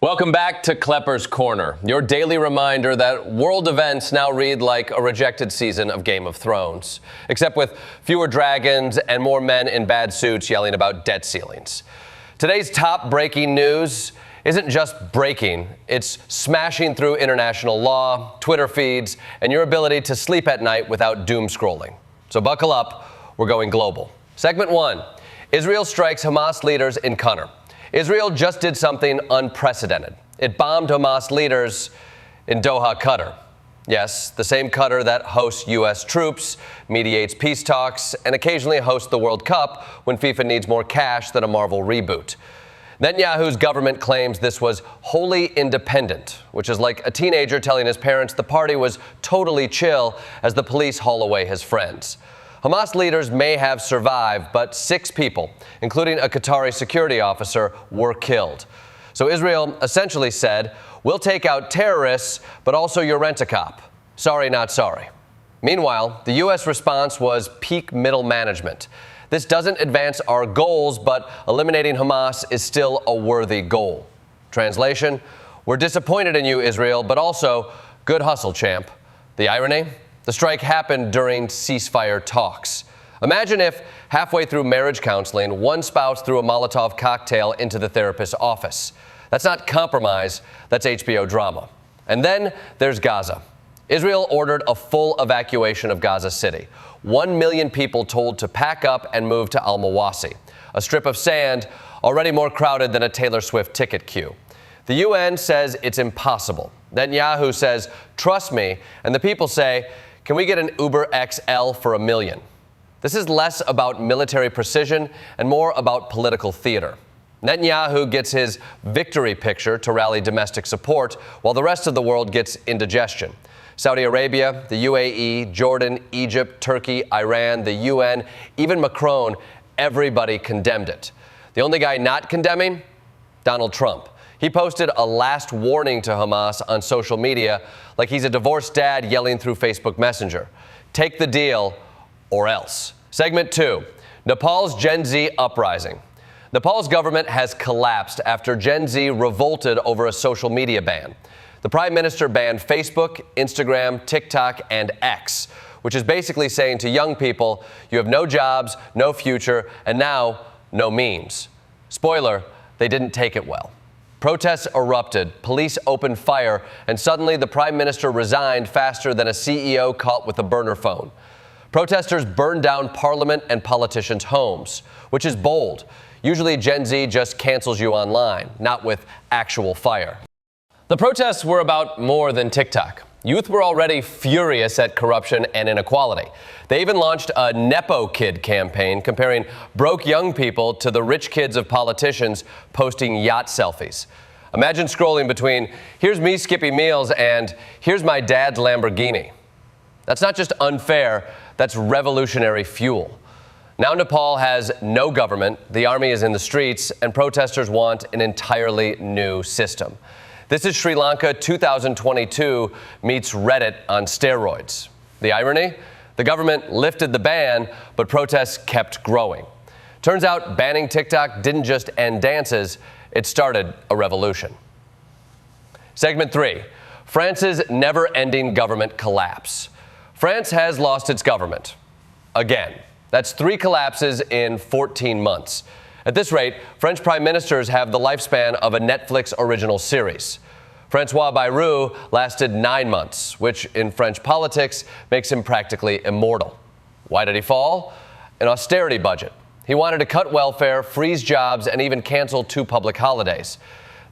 Welcome back to Kleppers Corner, your daily reminder that world events now read like a rejected season of Game of Thrones, except with fewer dragons and more men in bad suits yelling about debt ceilings. Today's top breaking news isn't just breaking, it's smashing through international law, Twitter feeds, and your ability to sleep at night without doom scrolling. So buckle up, we're going global. Segment 1, Israel strikes Hamas leaders in Qatar. Israel just did something unprecedented. It bombed Hamas leaders in Doha, Qatar. Yes, the same Qatar that hosts U.S. troops, mediates peace talks, and occasionally hosts the World Cup when FIFA needs more cash than a Marvel reboot. Netanyahu's government claims this was wholly independent, which is like a teenager telling his parents the party was totally chill as the police haul away his friends. Hamas leaders may have survived, but 6 people, including a Qatari security officer, were killed. So Israel essentially said, we'll take out terrorists, but also your rent-a-cop. Sorry, not sorry. Meanwhile, the U.S. response was peak middle management. This doesn't advance our goals, but eliminating Hamas is still a worthy goal. Translation, we're disappointed in you, Israel, but also, good hustle, champ. The irony? The strike happened during ceasefire talks. Imagine if, halfway through marriage counseling, one spouse threw a Molotov cocktail into the therapist's office. That's not compromise, that's HBO drama. And then there's Gaza. Israel ordered a full evacuation of Gaza City. 1 million people told to pack up and move to Al-Mawasi, a strip of sand already more crowded than a Taylor Swift ticket queue. The UN says it's impossible. Netanyahu says, trust me, and the people say, can we get an Uber XL for $1 million? This is less about military precision and more about political theater. Netanyahu gets his victory picture to rally domestic support, while the rest of the world gets indigestion. Saudi Arabia, the UAE, Jordan, Egypt, Turkey, Iran, the UN, even Macron, everybody condemned it. The only guy not condemning? Donald Trump. He posted a last warning to Hamas on social media like he's a divorced dad yelling through Facebook Messenger. Take the deal or else. Segment 2, Nepal's Gen Z uprising. Nepal's government has collapsed after Gen Z revolted over a social media ban. The prime minister banned Facebook, Instagram, TikTok, and X, which is basically saying to young people, you have no jobs, no future, and now no memes. Spoiler, they didn't take it well. Protests erupted, police opened fire, and suddenly the prime minister resigned faster than a CEO caught with a burner phone. Protesters burned down parliament and politicians' homes, which is bold. Usually Gen Z just cancels you online, not with actual fire. The protests were about more than TikTok. Youth were already furious at corruption and inequality. They even launched a Nepo Kid campaign comparing broke young people to the rich kids of politicians posting yacht selfies. Imagine scrolling between, here's me skipping meals and here's my dad's Lamborghini. That's not just unfair, that's revolutionary fuel. Now Nepal has no government, the army is in the streets, and protesters want an entirely new system. This is Sri Lanka 2022 meets Reddit on steroids. The irony? The government lifted the ban, but protests kept growing. Turns out banning TikTok didn't just end dances, it started a revolution. Segment 3, France's never-ending government collapse. France has lost its government. Again. That's 3 collapses in 14 months. At this rate, French prime ministers have the lifespan of a Netflix original series. François Bayrou lasted 9 months, which in French politics makes him practically immortal. Why did he fall? An austerity budget. He wanted to cut welfare, freeze jobs, and even cancel 2 public holidays.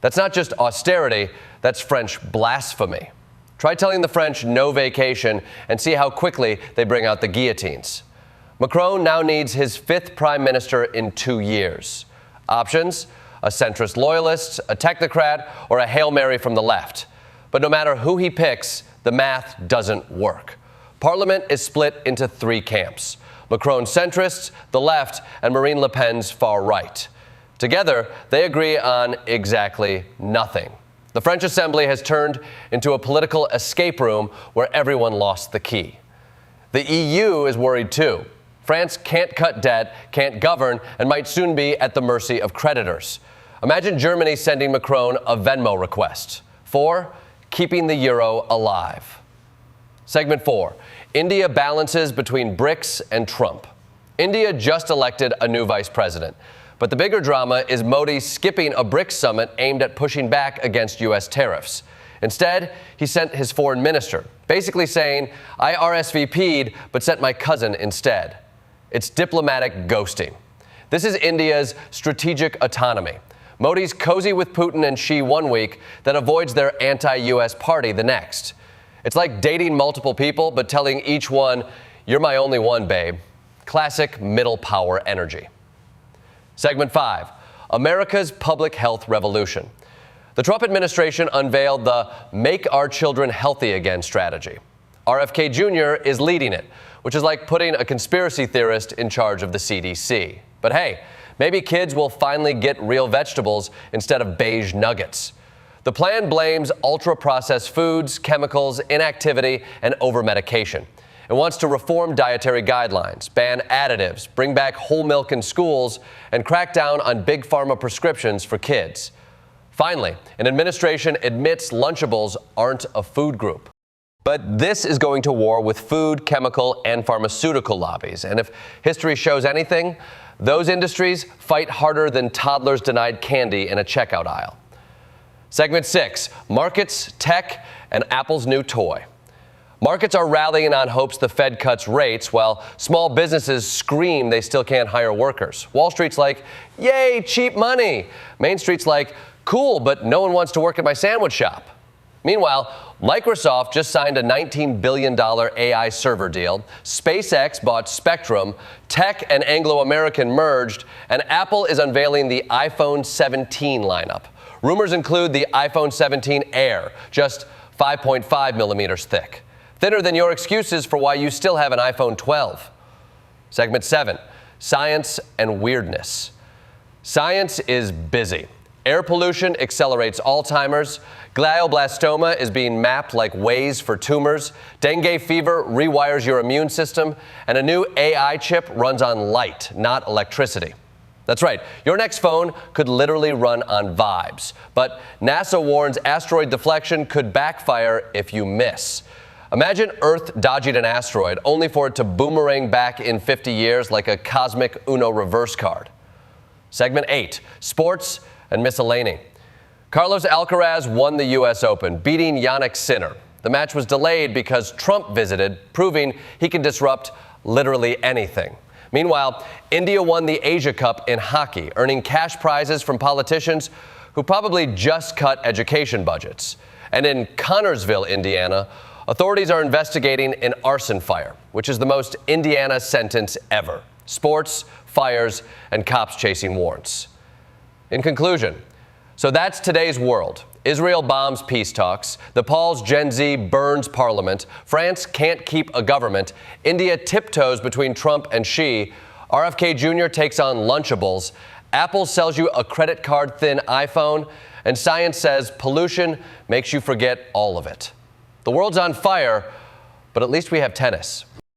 That's not just austerity, that's French blasphemy. Try telling the French no vacation and see how quickly they bring out the guillotines. Macron now needs his 5th prime minister in 2 years. Options? A centrist loyalist, a technocrat, or a Hail Mary from the left. But no matter who he picks, the math doesn't work. Parliament is split into 3 camps. Macron's centrists, the left, and Marine Le Pen's far right. Together, they agree on exactly nothing. The French Assembly has turned into a political escape room where everyone lost the key. The EU is worried too. France can't cut debt, can't govern, and might soon be at the mercy of creditors. Imagine Germany sending Macron a Venmo request. 4. Keeping the euro alive. Segment 4. India balances between BRICS and Trump. India just elected a new vice president. But the bigger drama is Modi skipping a BRICS summit aimed at pushing back against U.S. tariffs. Instead, he sent his foreign minister, basically saying, I RSVP'd, but sent my cousin instead. It's diplomatic ghosting. This is India's strategic autonomy. Modi's cozy with Putin and Xi one week, then avoids their anti-U.S. party the next. It's like dating multiple people, but telling each one, you're my only one, babe. Classic middle power energy. Segment 5. America's public health revolution. The Trump administration unveiled the Make Our Children Healthy Again strategy. RFK Jr. is leading it, which is like putting a conspiracy theorist in charge of the CDC. But hey, maybe kids will finally get real vegetables instead of beige nuggets. The plan blames ultra-processed foods, chemicals, inactivity, and over-medication. It wants to reform dietary guidelines, ban additives, bring back whole milk in schools, and crack down on big pharma prescriptions for kids. Finally, an administration admits Lunchables aren't a food group. But this is going to war with food, chemical, and pharmaceutical lobbies. And if history shows anything, those industries fight harder than toddlers denied candy in a checkout aisle. Segment 6. Markets, tech, and Apple's new toy. Markets are rallying on hopes the Fed cuts rates, while small businesses scream they still can't hire workers. Wall Street's like, yay, cheap money. Main Street's like, cool, but no one wants to work at my sandwich shop. Meanwhile, Microsoft just signed a $19 billion AI server deal, SpaceX bought Spectrum, Tech and Anglo American merged, and Apple is unveiling the iPhone 17 lineup. Rumors include the iPhone 17 Air, just 5.5 millimeters thick. Thinner than your excuses for why you still have an iPhone 12. Segment 7. Science and weirdness. Science is busy. Air pollution accelerates Alzheimer's. Glioblastoma is being mapped like Waze for tumors. Dengue fever rewires your immune system. And a new AI chip runs on light, not electricity. That's right. Your next phone could literally run on vibes. But NASA warns asteroid deflection could backfire if you miss. Imagine Earth dodging an asteroid, only for it to boomerang back in 50 years like a cosmic Uno reverse card. Segment 8. Sports and miscellany. Carlos Alcaraz won the U.S. Open, beating Jannik Sinner. The match was delayed because Trump visited, proving he can disrupt literally anything. Meanwhile, India won the Asia Cup in hockey, earning cash prizes from politicians who probably just cut education budgets. And in Connorsville, Indiana, authorities are investigating an arson fire, which is the most Indiana sentence ever. Sports, fires, and cops chasing warrants. In conclusion, so that's today's world. Israel bombs peace talks. Nepal's Gen Z burns parliament. France can't keep a government. India tiptoes between Trump and Xi. RFK Jr. takes on Lunchables. Apple sells you a credit card thin iPhone. And science says pollution makes you forget all of it. The world's on fire, but at least we have tennis.